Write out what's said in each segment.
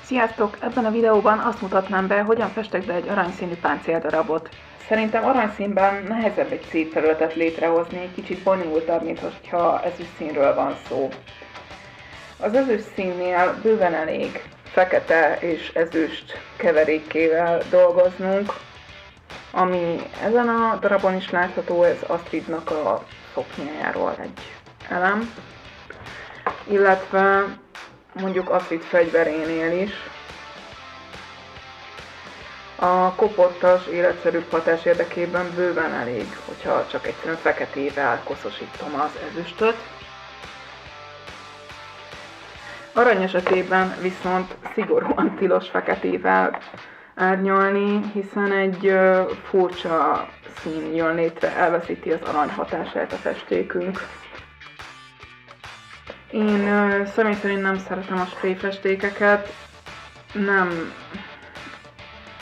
Sziasztok! Ebben a videóban azt mutatnám be, hogyan festek be egy aranyszínű páncéldarabot. Szerintem aranyszínben nehezebb egy szép felületet létrehozni, kicsit bonyolultabb, mint hogyha ezüstszínről van szó. Az ezüstszínnél bőven elég fekete és ezüst keverékkével dolgoznunk. Ami ezen a darabon is látható, ez Astridnak a szoknyájáról egy elem, illetve mondjuk Astrid fegyverénél is. A kopottas, életszerűbb hatás érdekében bőven elég, hogyha csak egyszerűen feketével koszosítom az ezüstöt. Arany esetében viszont szigorúan tilos feketével árnyalni, hiszen egy furcsa szín jön létre, elveszíti az arany hatását a festékünk. Én személy szerint nem szeretem a spray festékeket,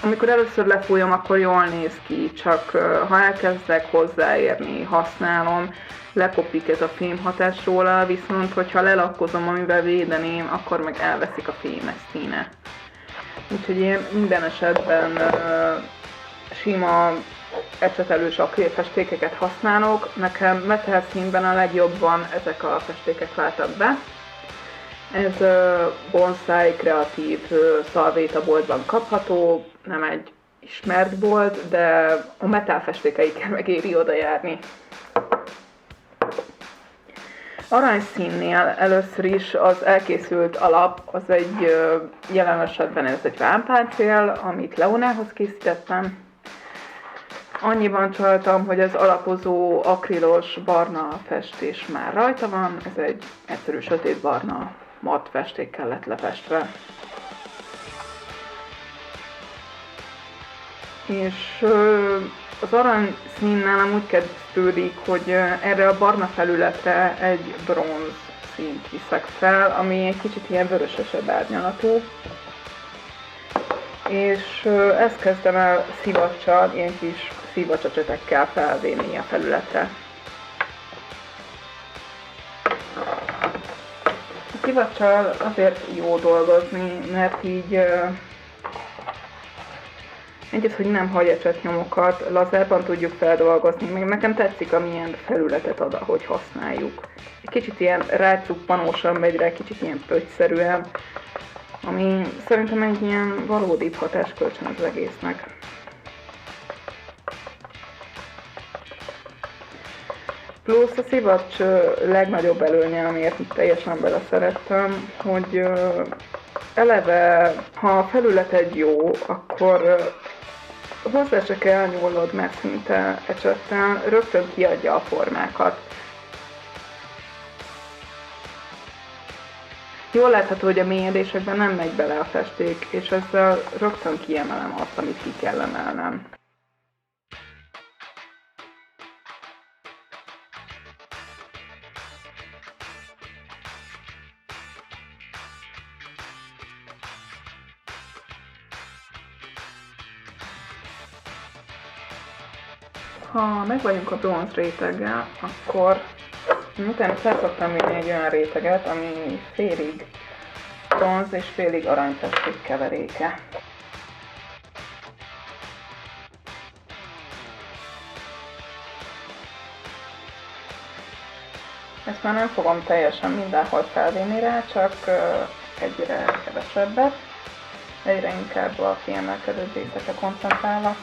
amikor először lefújom, akkor jól néz ki, csak ha elkezdek hozzáérni, használom, lekopik ez a fémhatás róla, viszont hogyha lelakkozom, amivel védeném, akkor meg elveszik a fémes színe. Úgyhogy én minden esetben sima ecsetelős akrélfestékeket használok. Nekem metal színben a legjobban ezek a festékek váltak be. Ez Bonsai kreatív Salvéta boltban kapható, nem egy ismert bolt, de a metal festékeikkel megéri oda járni. Aranyszínnél először is az elkészült alap, az egy jelen esetben ez egy vámpáncél, amit Leonához készítettem. Annyiban csaltam, hogy az alapozó akrilos barna festés már rajta van, ez egy egyszerű sötétbarna matt festékkel lett lefestve. És az arany szín nálam úgy kezdődik, hogy erre a barna felületre egy bronz színt viszek fel, ami egy kicsit ilyen vörösesebb árnyalatú. És ezt kezdem el szivacsal, ilyen kis szivacsacsetekkel felvéni a felületre. A szivacsal azért jó dolgozni, mert így egyes, hogy nem hagy ecsetnyomokat, lazábban tudjuk feldolgozni, meg nekem tetszik, amilyen felületet ad, ahogy használjuk. Egy kicsit ilyen rácuppanósan megy rá, kicsit ilyen pöttyszerűen, ami szerintem egy ilyen valódibb hatáskölcsön az egésznek. Plusz a szivacs legnagyobb előnye, amiért itt teljesen beleszerettem, hogy eleve, ha a felületed jó, akkor hozzá se kell nyúlnod, mert szinte ecsettel rögtön kiadja a formákat. Jól látható, hogy a mélyedésekben nem megy bele a festék, és ezzel rögtön kiemelem azt, amit ki kell emelnem. Ha meg vagyunk a bronz réteggel, akkor utána fel szoktam vinni egy olyan réteget, ami félig bronz és félig aranyfesték keveréke. Ezt már nem fogom teljesen mindenhol felvinni rá, csak egyre kevesebbet, egyre inkább a kiemelkedő részekre koncentrálok.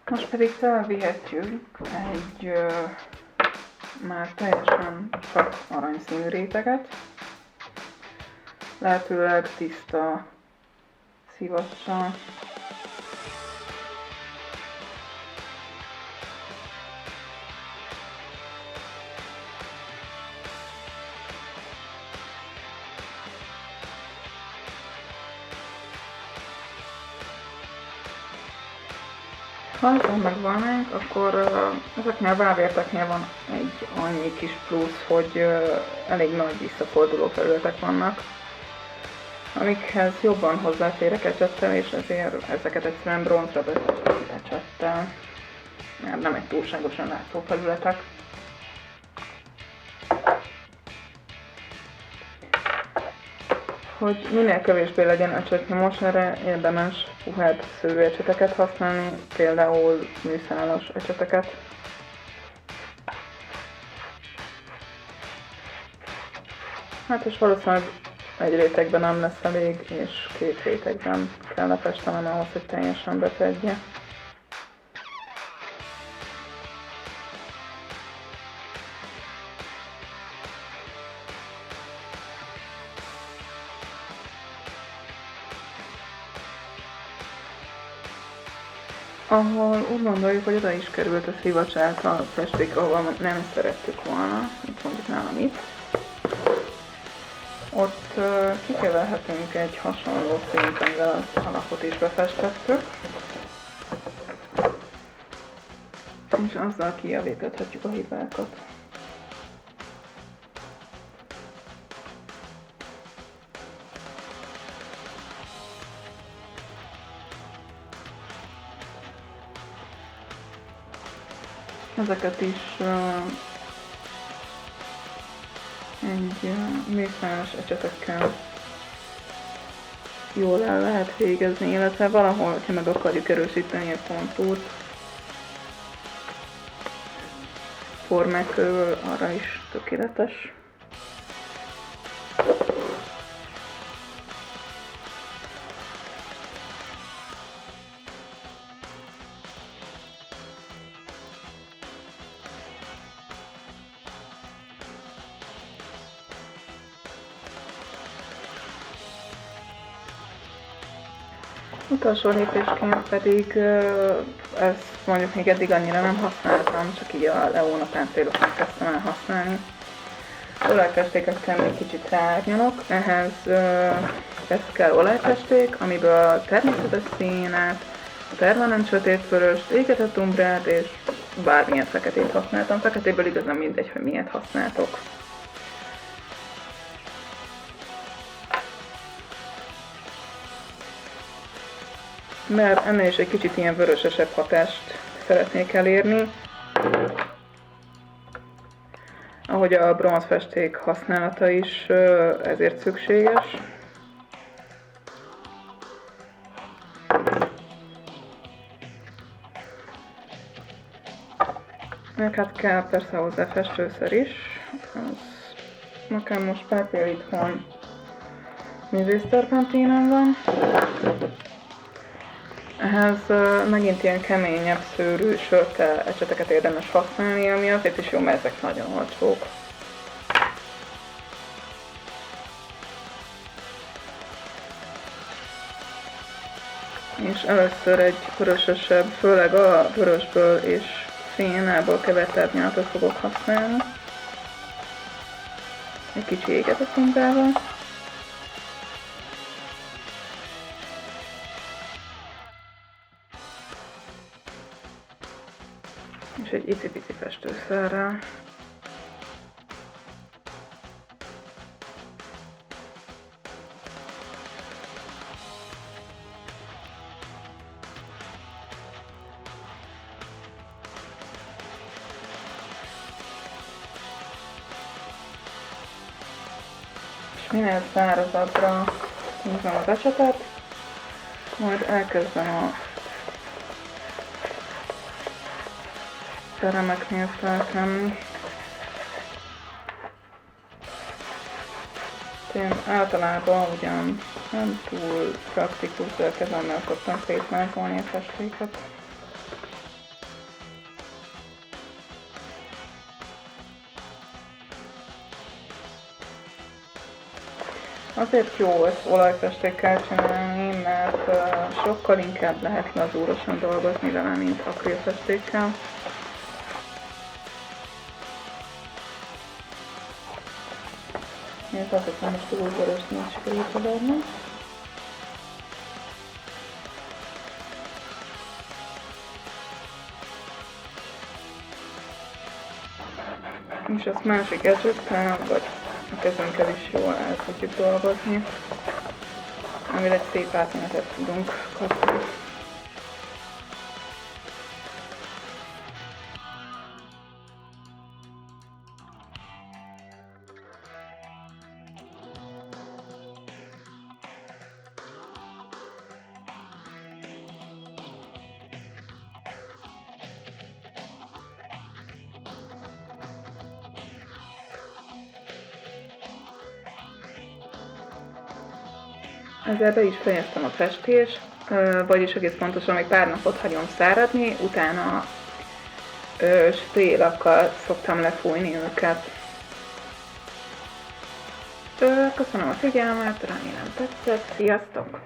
Most pedig felvihetjük egy már teljesen csak aranyszínű réteget, lehetőleg tiszta szivacsal. Ha ezzel megvannak, akkor ezeknél a válvérteknél van egy annyi kis plusz, hogy elég nagy visszaforduló felületek vannak. amikhez jobban hozzáférek ecsettel, és ezért ezeket egyszerűen bronzra befestem ecsettel, mert nem egy túlságosan látszó felületek. Hogy minél kevésbé legyen ecsetnyomos, erre érdemes puhább szőlőecseteket használni, például műszálas ecseteket. Hát és valószínűleg egy rétegben nem lesz elég, és 2 rétegben kell lefestenem ahhoz, hogy teljesen befedje. Ahol úgy gondoljuk, hogy oda is került a szivacs által festék, ahol nem szerettük volna, itt mondjuk nálam itt. Ott kikeverhetünk egy hasonló fényt, amivel az alapot is befestettük. És azzal kijavíthatjuk a hibákat. Ezeket is egy műszálas ecsetekkel jól el lehet végezni, illetve valahol, ha meg akarjuk erősíteni a kontúrt, formák körül, arra is tökéletes. Utolsó lépésként pedig, ezt mondjuk még eddig annyira nem használtam, csak így a Leona páncélokon kezdtem el használni. Olajfestéket kell még kicsit ráárnyalok, ehhez ez kell olajfesték, amiből természetes színet, permanent sötétvöröst, égetett umbrát és bármilyen feketét használtam. Feketéből igazán mindegy, hogy milyet használtok. Mert ennél is egy kicsit ilyen vörösesebb hatást szeretnék elérni. Ahogy a bronzfesték használata is ezért szükséges. Meg hát kell persze hozzá festőszer is. Nekem most Pápél itthon művészterpentinem van. Ehhez megint ilyen keményebb szőrű sörte ecseteket érdemes használni, ami azért is jó, mert ezek nagyon olcsók. És először egy vörösesebb, főleg a vörösből és szénából kevert árnyalatot fogok használni. Egy kicsi égetett umbrával. És egy icipici festőszerrel. És minél szárazabbra húzom az ecsetet, majd elkezdem a peremeknél feltenni. Én általában ugyan nem túl praktikus, de a kezemmel szoktam szétmásolni a festéket. Azért jó ezt olajfestékkel csinálni, mert sokkal inkább lehet lazúrosan dolgozni vele, mint akrilfestékkel. Miért azt hiszem, most túl vörös nincs sikerült adni. És azt másik ecsettel, vagy a kezünkkel is jól el tudjuk dolgozni. amire szép átmenetet tudunk kapni. Ezzel be is fejeztem a festést, vagyis egész pontosan még pár napot hagyom száradni, utána sprélakkal szoktam lefújni őket. Köszönöm a figyelmet, remélem tetszett, sziasztok!